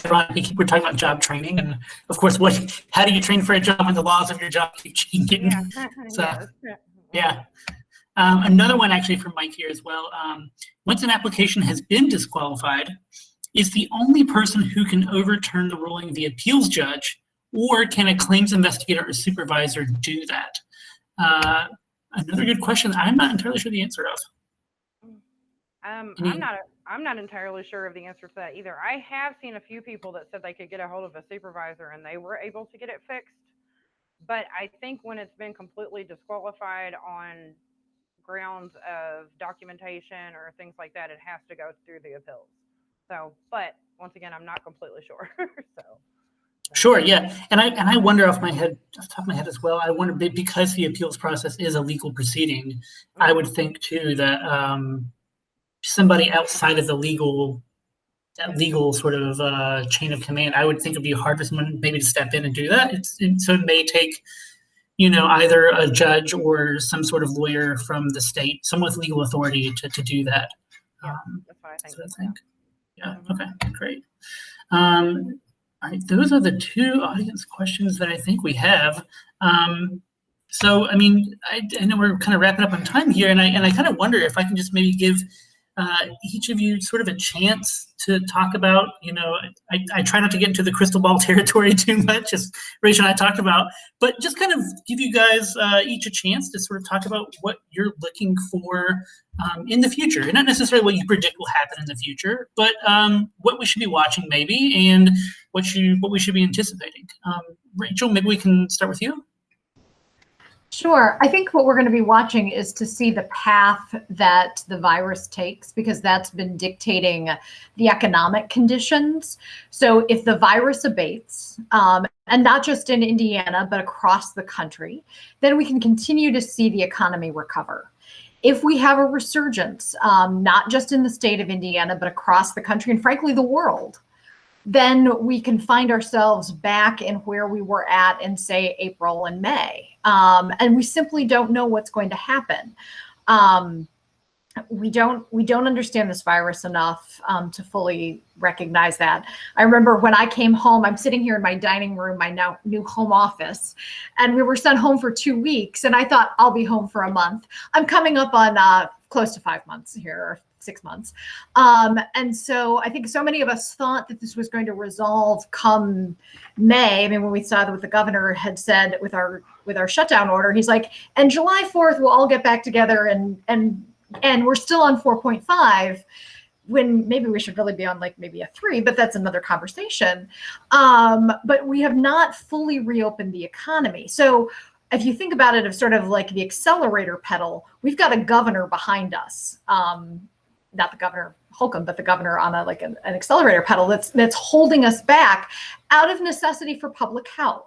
We're talking about job training, and of course, how do you train for a job when the laws of your job keep changing? Yeah. So, yes. Yeah. Another one actually from Mike here as well. Once an application has been disqualified, is the only person who can overturn the ruling the appeals judge, or can a claims investigator or supervisor do that? Another good question I'm not entirely sure the answer of. I'm not entirely sure of the answer to that either. I have seen a few people that said they could get a hold of a supervisor and they were able to get it fixed. But I think when it's been completely disqualified on grounds of documentation or things like that, it has to go through the appeals. So, but once again, I'm not completely sure. Sure, yeah, and I wonder off the top of my head as well. I wonder, because the appeals process is a legal proceeding, I would think too that somebody outside of the legal sort of chain of command, I would think it'd be hard for someone maybe to step in and do that. So it may take, either a judge or some sort of lawyer from the state, someone with legal authority to do that. Yeah, that's what I think. Yeah. Okay. Great. All right, those are the two audience questions that I think we have. So, I mean, I know we're kind of wrapping up on time here, and I kind of wonder if I can just maybe give each of you sort of a chance to talk about, I try not to get into the crystal ball territory too much, as Rachel and I talked about, but just kind of give you guys each a chance to sort of talk about what you're looking for in the future. And not necessarily what you predict will happen in the future, but what we should be watching maybe, and what we should be anticipating. Rachel, maybe we can start with you. Sure. I think what we're going to be watching is to see the path that the virus takes, because that's been dictating the economic conditions. So if the virus abates, and not just in Indiana, but across the country, then we can continue to see the economy recover. If we have a resurgence, not just in the state of Indiana, but across the country and frankly, the world, then we can find ourselves back in where we were at in, say, April and May. And we simply don't know what's going to happen. We don't understand this virus enough to fully recognize that. I remember when I came home, I'm sitting here in my dining room, my now new home office, and we were sent home for 2 weeks. And I thought I'll be home for a month. I'm coming up on close to 5 months here, or 6 months. And so I think so many of us thought that this was going to resolve come May. I mean, when we saw what the governor had said with our shutdown order, he's like, and July 4th, we'll all get back together and we're still on 4.5 when maybe we should really be on like maybe a 3, but that's another conversation. But we have not fully reopened the economy. So if you think about it of sort of like the accelerator pedal, we've got a governor behind us. Not the governor Holcomb, but the governor on an accelerator pedal that's holding us back out of necessity for public health.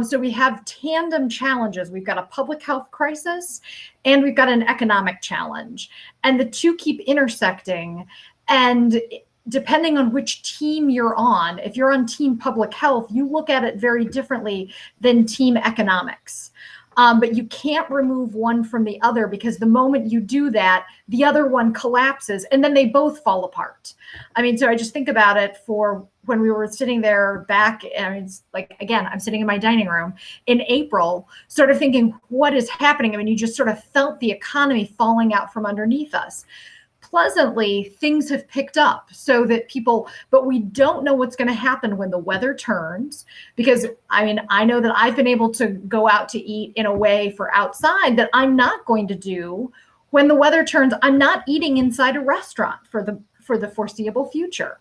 So we have tandem challenges. We've got a public health crisis and we've got an economic challenge, and the two keep intersecting. And depending on which team you're on, if you're on team public health, you look at it very differently than team economics. But you can't remove one from the other, because the moment you do that, the other one collapses and then they both fall apart. I mean, so I just think about it for when we were sitting there back, I mean, it's like, again, I'm sitting in my dining room in April, sort of thinking, what is happening? I mean, you just sort of felt the economy falling out from underneath us. Pleasantly, things have picked up so that but we don't know what's going to happen when the weather turns, because I mean, I know that I've been able to go out to eat in a way for outside that I'm not going to do when the weather turns. I'm not eating inside a restaurant for the foreseeable future.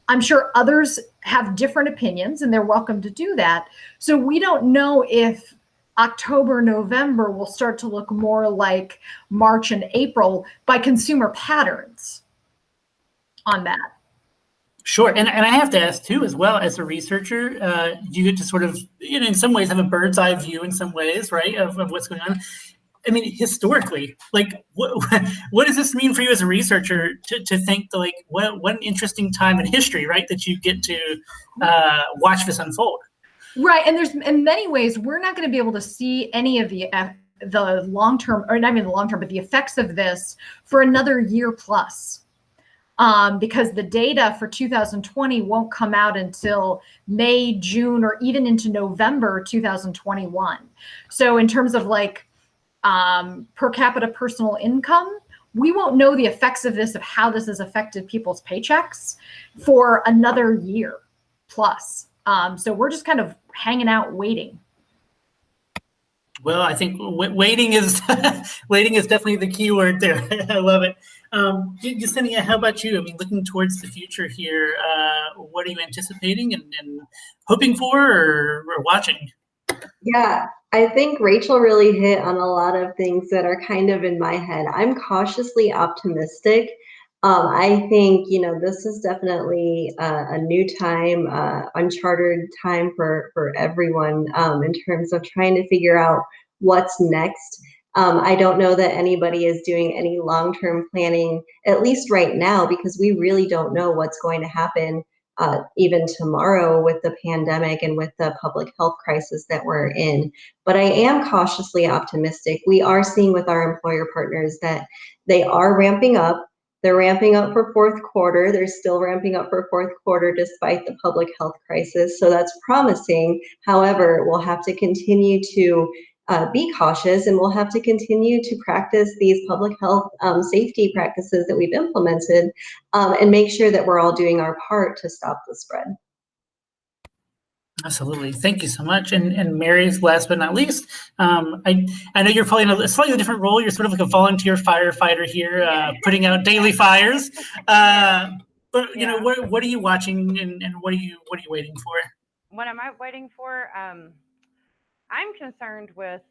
I'm sure others have different opinions and they're welcome to do that. So we don't know if October, November will start to look more like March and April by consumer patterns on that. Sure. And I have to ask too, as well, as a researcher, you get to sort of, in some ways have a bird's eye view in some ways, right, of what's going on. I mean, historically, like, what does this mean for you as a researcher to think, like, what an interesting time in history, right, that you get to watch this unfold? Right. And there's, in many ways, we're not going to be able to see any of the long-term, or not even the long-term, but the effects of this for another year plus. Because the data for 2020 won't come out until May, June, or even into November 2021. So in terms of like per capita personal income, we won't know the effects of this, of how this has affected people's paychecks for another year plus. So we're just kind of hanging out waiting. Well, I think waiting is definitely the key word there. I love it. Yesenia, how about you? I mean, looking towards the future here, what are you anticipating and hoping for or watching? Yeah, I think Rachel really hit on a lot of things that are kind of in my head. I'm cautiously optimistic. I think, this is definitely a new time, uncharted time for everyone in terms of trying to figure out what's next. I don't know that anybody is doing any long-term planning, at least right now, because we really don't know what's going to happen even tomorrow with the pandemic and with the public health crisis that we're in. But I am cautiously optimistic. We are seeing with our employer partners that they are ramping up. They're ramping up for fourth quarter. They're still ramping up for fourth quarter despite the public health crisis. So that's promising. However, we'll have to continue to be cautious, and we'll have to continue to practice these public health safety practices that we've implemented and make sure that we're all doing our part to stop the spread. Absolutely. Thank you so much. And Mary, last but not least, I know you're probably in a slightly different role. You're sort of like a volunteer firefighter here, putting out daily fires. But what are you watching and what are you waiting for? What am I waiting for? I'm concerned with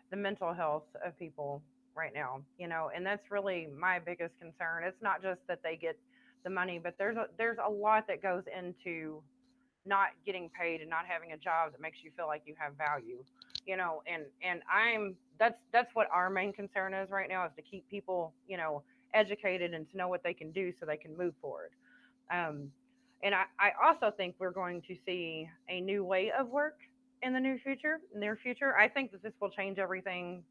the mental health of people right now, and that's really my biggest concern. It's not just that they get the money, but there's a lot that goes into not getting paid and not having a job that makes you feel like you have value, and that's what our main concern is right now, is to keep people, educated and to know what they can do so they can move forward. And I also think we're going to see a new way of work in the near future. I think that this will change everything,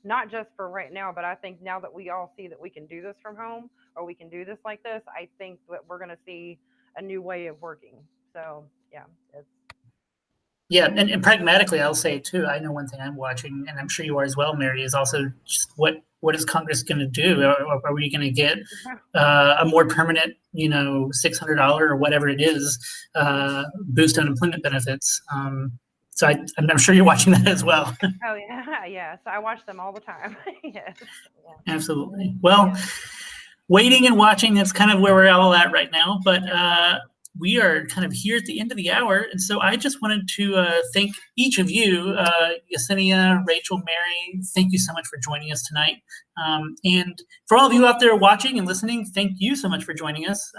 not just for right now, but I think now that we all see that we can do this from home, or we can do this like this, I think that we're going to see a new way of working. So yeah, Yeah, and pragmatically, I'll say too, I know one thing I'm watching, and I'm sure you are as well, Mary, is also just what is Congress going to do? Are we going to get a more permanent, $600 or whatever it is, boost unemployment benefits? So I'm sure you're watching that as well. Oh yeah, yes, I watch them all the time. Yes, yeah. Absolutely. Well, waiting and watching, that's kind of where we're all at right now. But we are kind of here at the end of the hour. And so I just wanted to thank each of you, Yesenia, Rachel, Mary, thank you so much for joining us tonight. And for all of you out there watching and listening, thank you so much for joining us.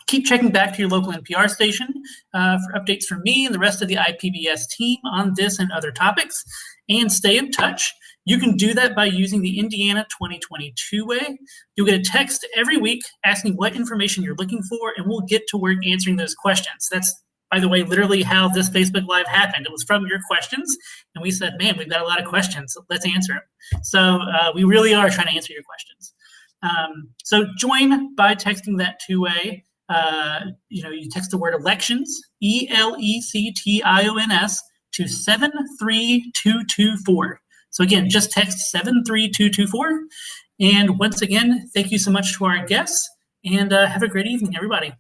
Keep checking back to your local NPR station for updates from me and the rest of the IPBS team on this and other topics, and stay in touch. You can do that by using the Indiana 2022 way. You'll get a text every week asking what information you're looking for, and we'll get to work answering those questions. That's, by the way, literally how this Facebook Live happened. It was from your questions, and we said, man, we've got a lot of questions, so let's answer them. So we really are trying to answer your questions. So join by texting that two-way. You text the word elections, ELECTIONS, to 73224. So again, just text 73224. And once again, thank you so much to our guests, and have a great evening, everybody.